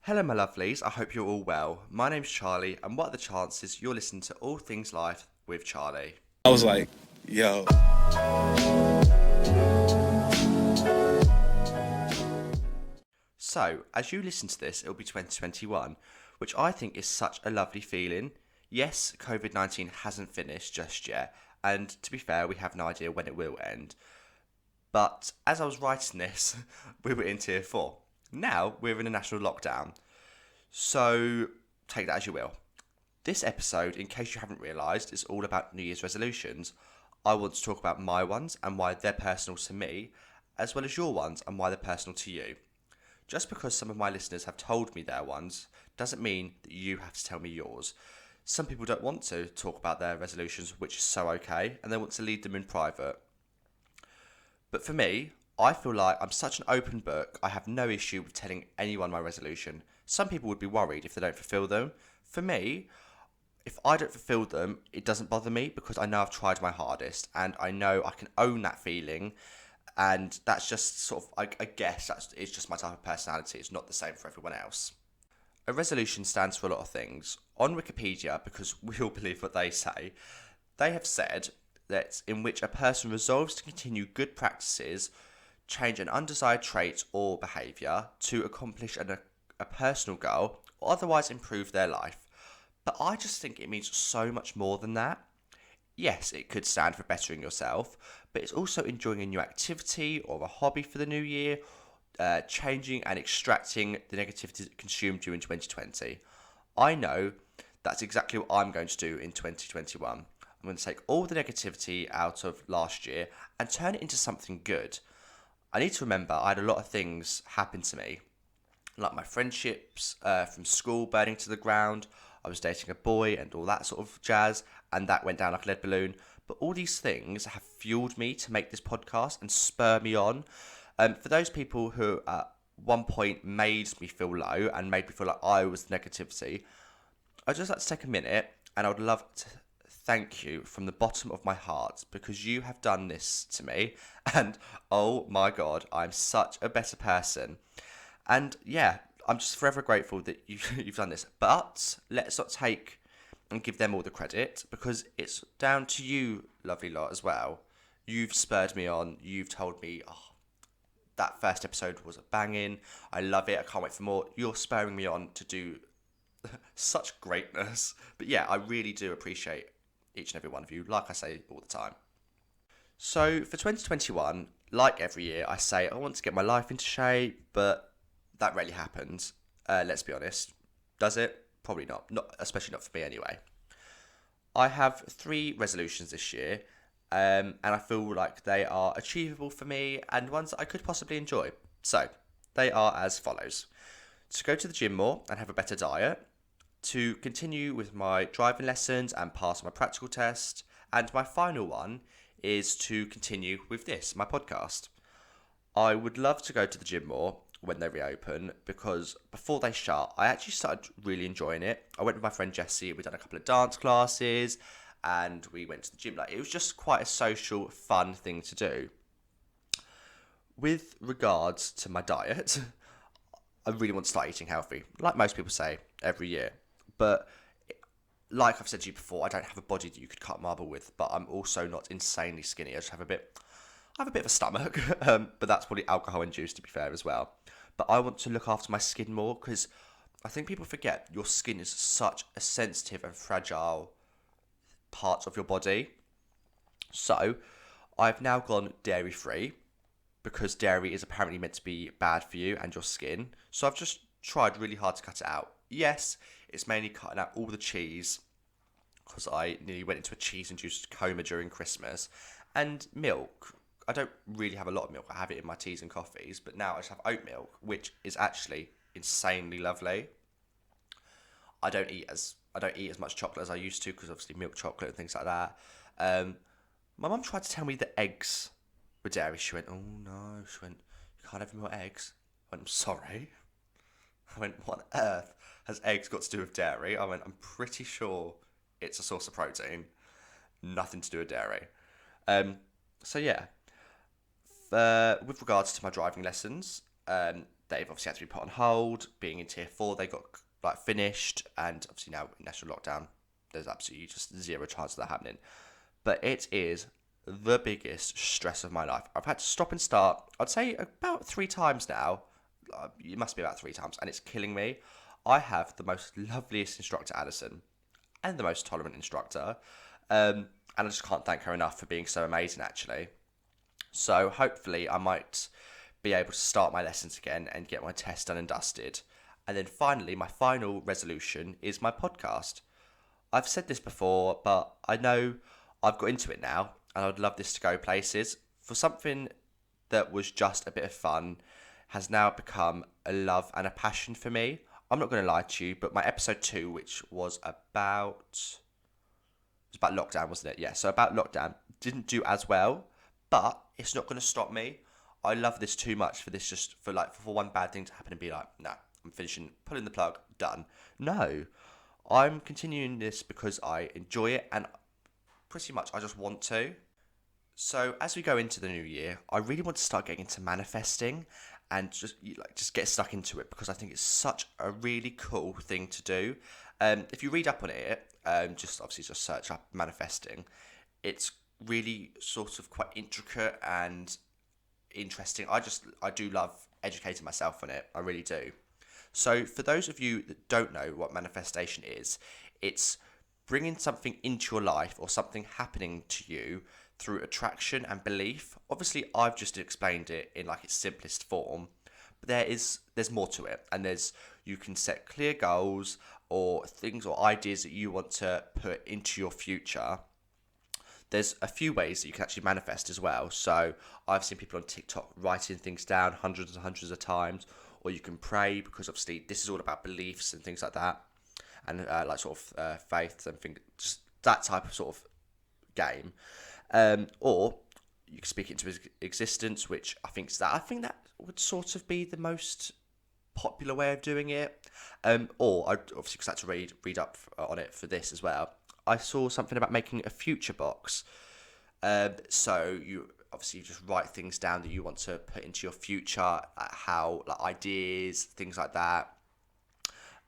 Hello, my lovelies. I hope you're all well. My name's Charlie, and what are the chances you're listening to All Things Life with Charlie? I was like, yo. So, as you listen to this, it'll be 2021, which I think is such a lovely feeling. Yes, COVID 19 hasn't finished just yet, and to be fair, we have no idea when it will end. But as I was writing this, we were in tier 4. Now we're in a national lockdown. So, take that as you will. This episode, in case you haven't realised, is all about New Year's resolutions. I want to talk about my ones and why they're personal to me, as well as your ones and why they're personal to you. Just because some of my listeners have told me their ones, doesn't mean that you have to tell me yours. Some people don't want to talk about their resolutions, which is so okay, and they want to lead them in private. But for me, I feel like I'm such an open book, I have no issue with telling anyone my resolution. Some people would be worried if they don't fulfil them. For me, if I don't fulfill them, it doesn't bother me because I know I've tried my hardest and I know I can own that feeling. And that's just sort of, I guess, it's just my type of personality. It's not the same for everyone else. A resolution stands for a lot of things. On Wikipedia, because we all believe what they say, they have said that in which a person resolves to continue good practices, change an undesired trait or behaviour to accomplish a personal goal or otherwise improve their life. But I just think it means so much more than that. Yes, it could stand for bettering yourself, but it's also enjoying a new activity or a hobby for the new year, changing and extracting the negativity that consumed you in 2020. I know that's exactly what I'm going to do in 2021. I'm going to take all the negativity out of last year and turn it into something good. I need to remember I had a lot of things happen to me, like my friendships from school burning to the ground. I was dating a boy and all that sort of jazz, and that went down like a lead balloon. But all these things have fueled me to make this podcast and spur me on. For those people who at one point made me feel low and made me feel like I was the negativity, I'd just like to take a minute and I would love to thank you from the bottom of my heart because you have done this to me. And oh my God, I'm such a better person. And yeah, I'm just forever grateful that you've done this. But let's not take and give them all the credit because it's down to you, lovely lot, as well. You've spurred me on. You've told me, oh, that first episode was a banging. I love it. I can't wait for more. You're spurring me on to do such greatness. But yeah, I really do appreciate each and every one of you, like I say all the time. So for 2021, like every year, I say I want to get my life into shape, but that rarely happens. Let's be honest. Does it? Probably not. Not especially not for me anyway. I have 3 resolutions this year, and I feel like they are achievable for me and ones that I could possibly enjoy. So they are as follows: to go to the gym more and have a better diet, to continue with my driving lessons and pass my practical test, and my final one is to continue with this, my podcast. I would love to go to the gym more when they reopen because before they shut, I actually started really enjoying it. I went with my friend Jessie, we'd done a couple of dance classes and we went to the gym. Like, it was just quite a social, fun thing to do. With regards to my diet, I really want to start eating healthy, like most people say every year. But like I've said to you before, I don't have a body that you could cut marble with, but I'm also not insanely skinny. I just have I have a bit of a stomach, but that's probably alcohol induced to be fair as well. But I want to look after my skin more because I think people forget your skin is such a sensitive and fragile part of your body. So I've now gone dairy free because dairy is apparently meant to be bad for you and your skin. So I've just tried really hard to cut it out. Yes, it's mainly cutting out all the cheese because I nearly went into a cheese-induced coma during Christmas. And milk. I don't really have a lot of milk. I have it in my teas and coffees, but now I just have oat milk, which is actually insanely lovely. I don't eat as much chocolate as I used to because obviously milk chocolate and things like that. My mum tried to tell me that eggs were dairy. She went, "Oh no," she went, "You can't have more eggs." I went, "I'm sorry." I went, "What on earth has eggs got to do with dairy?" I went, "I'm pretty sure it's a source of protein. Nothing to do with dairy." So yeah, with regards to my driving lessons, they've obviously had to be put on hold. Being in tier 4, they got like finished, and obviously now in national lockdown, there's absolutely just zero chance of that happening. But it is the biggest stress of my life. I've had to stop and start, I'd say about 3 times now. It must be about 3 times, and it's killing me. I have the most loveliest instructor, Addison, and the most tolerant instructor. And I just can't thank her enough for being so amazing, actually. So hopefully I might be able to start my lessons again and get my test done and dusted. And then finally, my final resolution is my podcast. I've said this before, but I know I've got into it now, and I'd love this to go places. For something that was just a bit of fun has now become a love and a passion for me. I'm not going to lie to you, but my episode 2, which was about lockdown, wasn't it? Yeah, so about lockdown, didn't do as well, but it's not going to stop me. I love this too much for this, just for one bad thing to happen and be like, nah, I'm finishing, pulling the plug, done. No, I'm continuing this because I enjoy it, and pretty much I just want to. So as we go into the new year, I really want to start getting into manifesting and just get stuck into it, because I think it's such a really cool thing to do. If you read up on it, just search up manifesting. It's really sort of quite intricate and interesting. I do love educating myself on it. I really do. So for those of you that don't know what manifestation is, it's bringing something into your life or something happening to you through attraction and belief. Obviously, I've just explained it in like its simplest form, but there's more to it, and you can set clear goals or things or ideas that you want to put into your future. There's a few ways that you can actually manifest as well. So I've seen people on TikTok writing things down hundreds and hundreds of times, or you can pray, because obviously this is all about beliefs and things like that, and faith and things, just that type of sort of game. Or you can speak it into existence, which I think that would sort of be the most popular way of doing it. Or I obviously, because I had to read up on it for this as well, I saw something about making a future box. So you obviously just write things down that you want to put into your future, like ideas, things like that.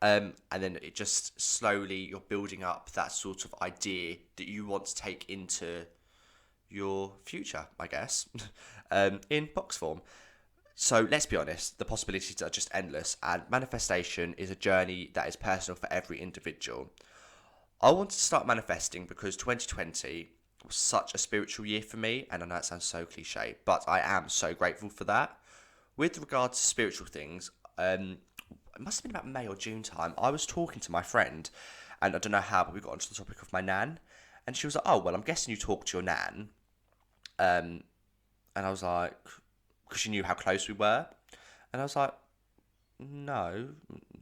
And then it just slowly, you're building up that sort of idea that you want to take into your future, I guess, in box form. So let's be honest, the possibilities are just endless, and manifestation is a journey that is personal for every individual. I want to start manifesting because 2020 was such a spiritual year for me, and I know it sounds so cliche, but I am so grateful for that. With regards to spiritual things, it must have been about May or June time, I was talking to my friend, and I don't know how, but we got onto the topic of my nan, and she was like, oh, well, I'm guessing you talk to your nan. And I was like, because she knew how close we were. And I was like, no,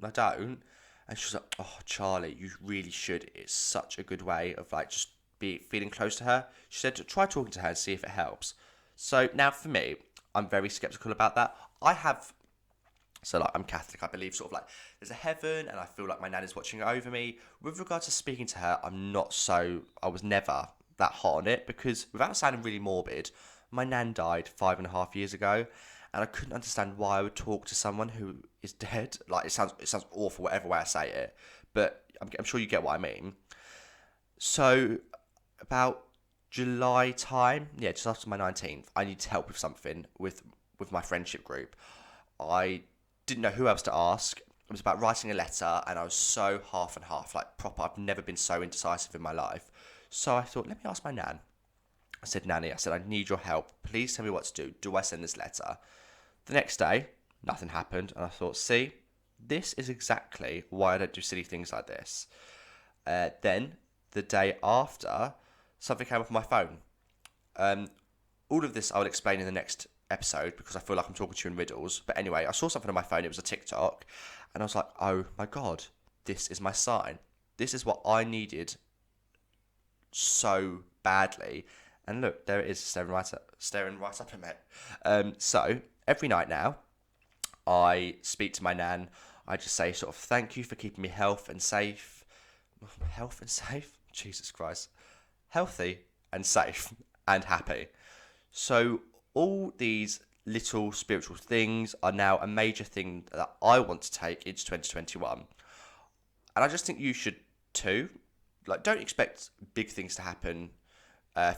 I don't. And she was like, oh, Charlie, you really should. It's such a good way of like just feeling close to her. She said, try talking to her and see if it helps. So now for me, I'm very skeptical about that. I'm Catholic. I believe sort of like there's a heaven, and I feel like my nan is watching over me. With regards to speaking to her, I was never that hot on it, because without sounding really morbid, my nan died 5.5 years ago, and I couldn't understand why I would talk to someone who is dead. Like it sounds awful whatever way I say it, but I'm sure you get what I mean. So about July time, yeah, just after my 19th, I needed help with something with my friendship group. I didn't know who else to ask. It was about writing a letter, and I was so half and half, like proper. I've never been so indecisive in my life. So I thought, let me ask my nan. I said, Nanny, I need your help. Please tell me what to do. Do I send this letter? The next day, nothing happened. And I thought, see, this is exactly why I don't do silly things like this. Then, the day after, something came up on my phone. All of this I will explain in the next episode, because I feel like I'm talking to you in riddles. But anyway, I saw something on my phone. It was a TikTok. And I was like, oh my God, this is my sign. This is what I needed so badly. And look, there it is, staring right up at me. So every night now, I speak to my nan. I just say sort of, thank you for keeping me healthy and safe. Jesus Christ. Healthy and safe and happy. So all these little spiritual things are now a major thing that I want to take into 2021. And I just think you should too. Like, don't expect big things to happen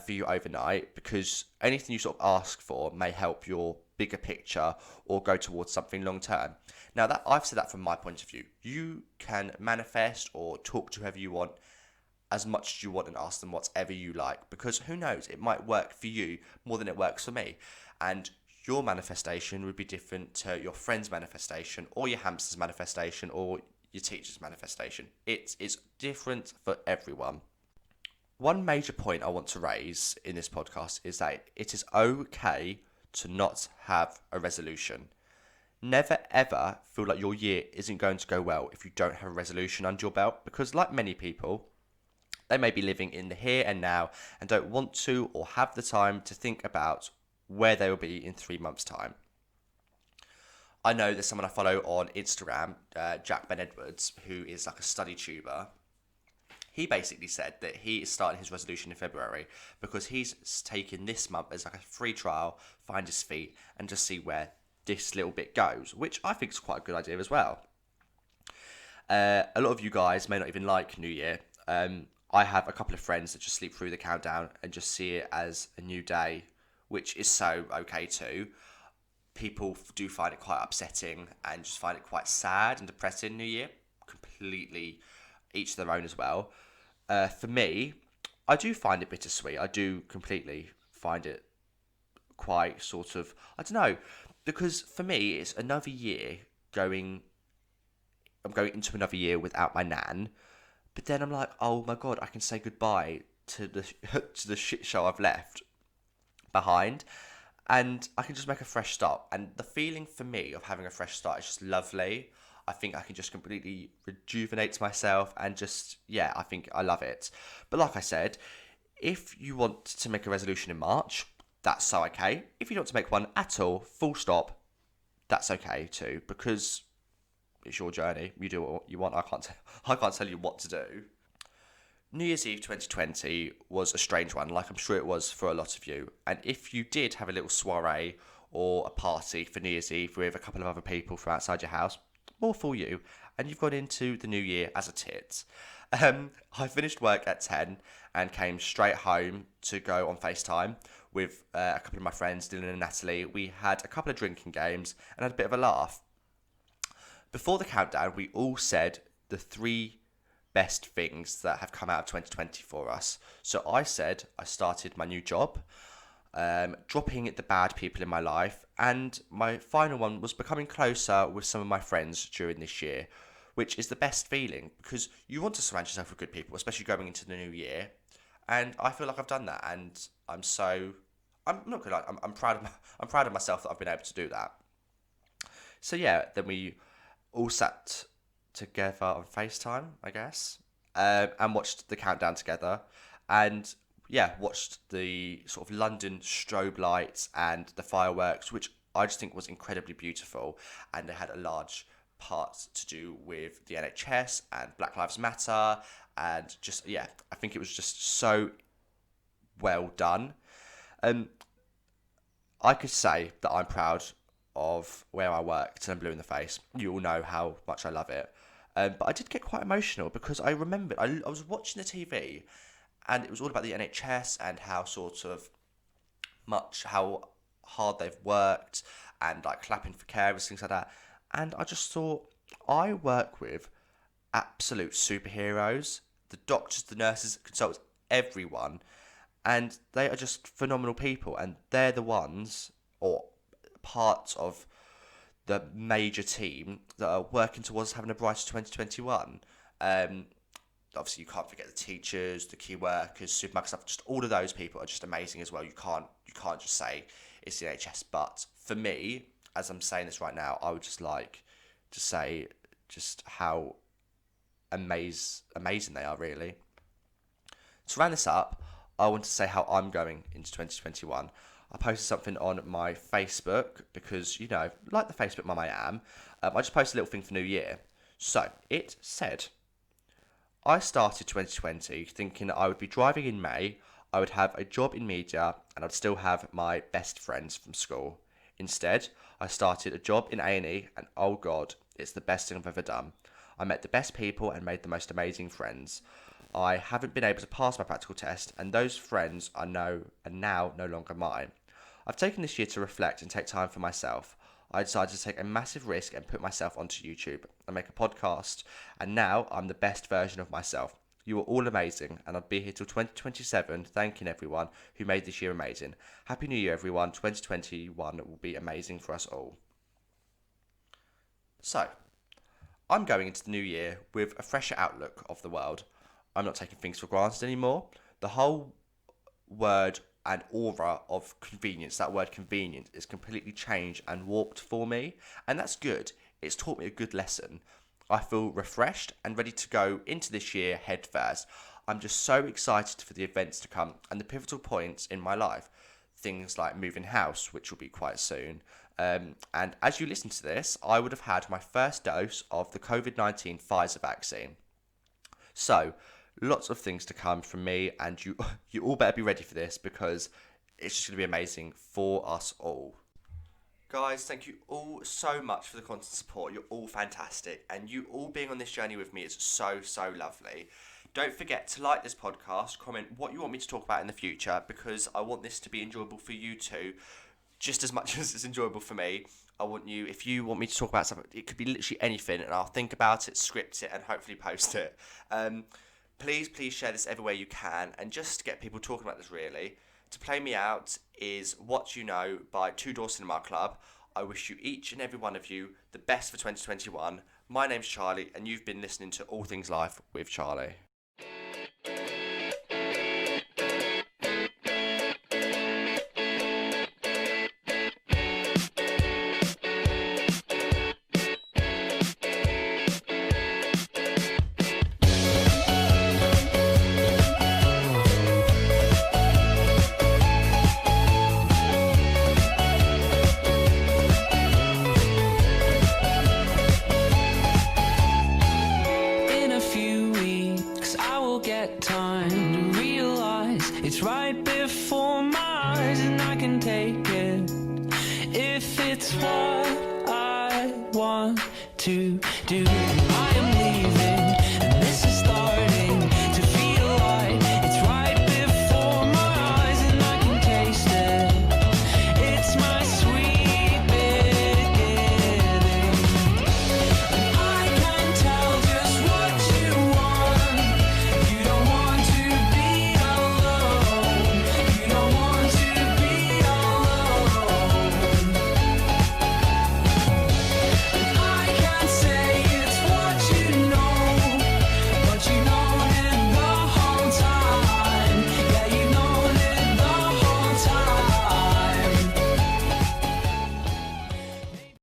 for you overnight, because anything you sort of ask for may help your bigger picture or go towards something long term. Now, that I've said that from my point of view, you can manifest or talk to whoever you want as much as you want and ask them whatever you like, because who knows, it might work for you more than it works for me. And your manifestation would be different to your friend's manifestation or your hamster's manifestation or your teacher's manifestation. It is different for everyone. One major point I want to raise in this podcast is that it is okay to not have a resolution. Never ever feel like your year isn't going to go well if you don't have a resolution under your belt, because like many people, they may be living in the here and now and don't want to or have the time to think about where they will be in 3 months' time. I know there's someone I follow on Instagram, Jack Ben Edwards, who is like a study tuber. He basically said that he is starting his resolution in February because he's taking this month as like a free trial, find his feet, and just see where this little bit goes, which I think is quite a good idea as well. A lot of you guys may not even like New Year. I have a couple of friends that just sleep through the countdown and just see it as a new day, which is so okay too. People do find it quite upsetting and just find it quite sad and depressing New Year. Completely each their own as well. For me, I do find it bittersweet. I do completely find it quite sort of, I don't know, because for me, it's another year I'm going into another year without my nan, but then I'm like, oh my God, I can say goodbye to the to the shit show I've left behind, and I can just make a fresh start. And the feeling for me of having a fresh start is just lovely. I think I can just completely rejuvenate myself and just, yeah, I think I love it. But like I said, if you want to make a resolution in March, that's so okay. If you don't want to make one at all, full stop, that's okay too, because it's your journey. You do what you want. I can't tell you what to do. New Year's Eve 2020 was a strange one, like I'm sure it was for a lot of you. And if you did have a little soiree or a party for New Year's Eve with a couple of other people from outside your house, more for you, and you've gone into the new year as a tit. I finished work at 10 and came straight home to go on FaceTime with a couple of my friends, Dylan and Natalie. We had a couple of drinking games and had a bit of a laugh. Before the countdown, we all said the 3 best things that have come out of 2020 for us. So I said I started my new job, dropping the bad people in my life, and my final one was becoming closer with some of my friends during this year, which is the best feeling because you want to surround yourself with good people, especially going into the new year. And I feel like I've done that, and I'm not gonna lie, I'm proud of myself that I've been able to do that. So yeah, then we all sat together on FaceTime, I guess, and watched the countdown together, and yeah, watched the sort of London strobe lights and the fireworks, which I just think was incredibly beautiful, and they had a large part to do with the NHS and Black Lives Matter, and just, yeah, I think it was just so well done. I could say that I'm proud of where I work till I'm blue in the face. You all know how much I love it. But I did get quite emotional because I remembered I was watching the TV and it was all about the NHS and how sort of how hard they've worked and like clapping for carers, things like that. And I just thought, I work with absolute superheroes, the doctors, the nurses, consultants, everyone, and they are just phenomenal people, and they're the ones or parts of the major team that are working towards having a brighter 2021. Obviously, you can't forget the teachers, the key workers, supermarket stuff. Just all of those people are just amazing as well. You can't just say it's the NHS. But for me, as I'm saying this right now, I would just like to say just how amazing they are, really. To round this up, I want to say how I'm going into 2021. I posted something on my Facebook because, you know, like the Facebook mum I am, I just posted a little thing for New Year. So, it said, I started 2020 thinking that I would be driving in May, I would have a job in media, and I'd still have my best friends from school. Instead, I started a job in A&E, and oh god, it's the best thing I've ever done. I met the best people and made the most amazing friends. I haven't been able to pass my practical test, and those friends are now no longer mine. I've taken this year to reflect and take time for myself. I decided to take a massive risk and put myself onto YouTube and make a podcast, and now I'm the best version of myself. You are all amazing, and I'll be here till 2027 thanking everyone who made this year amazing. Happy New Year, everyone. 2021 will be amazing for us all. So, I'm going into the new year with a fresher outlook of the world. I'm not taking things for granted anymore. The whole word and aura of convenience, that word convenience, is completely changed and warped for me, and that's good. It's taught me a good lesson. I feel refreshed and ready to go into this year head first. I'm just so excited for the events to come and the pivotal points in my life. Things like moving house, which will be quite soon. And as you listen to this, I would have had my first dose of the COVID-19 Pfizer vaccine. So, lots of things to come from me, and you all better be ready for this, because it's just going to be amazing for us all. Guys, thank you all so much for the constant support. You're all fantastic, and you all being on this journey with me is so lovely. Don't forget to like this podcast, comment what you want me to talk about in the future, because I want this to be enjoyable for you too, just as much as it's enjoyable for me. I want you, if you want me to talk about something, it could be literally anything, and I'll think about it, script it, and hopefully post it. Please share this everywhere you can, and just to get people talking about this really. To play me out is What You Know by Two Door Cinema Club. I wish you, each and every one of you, the best for 2021. My name's Charlie, and you've been listening to All Things Life with Charlie. Time to realize it's right before my eyes, and I can take it if it's what I want to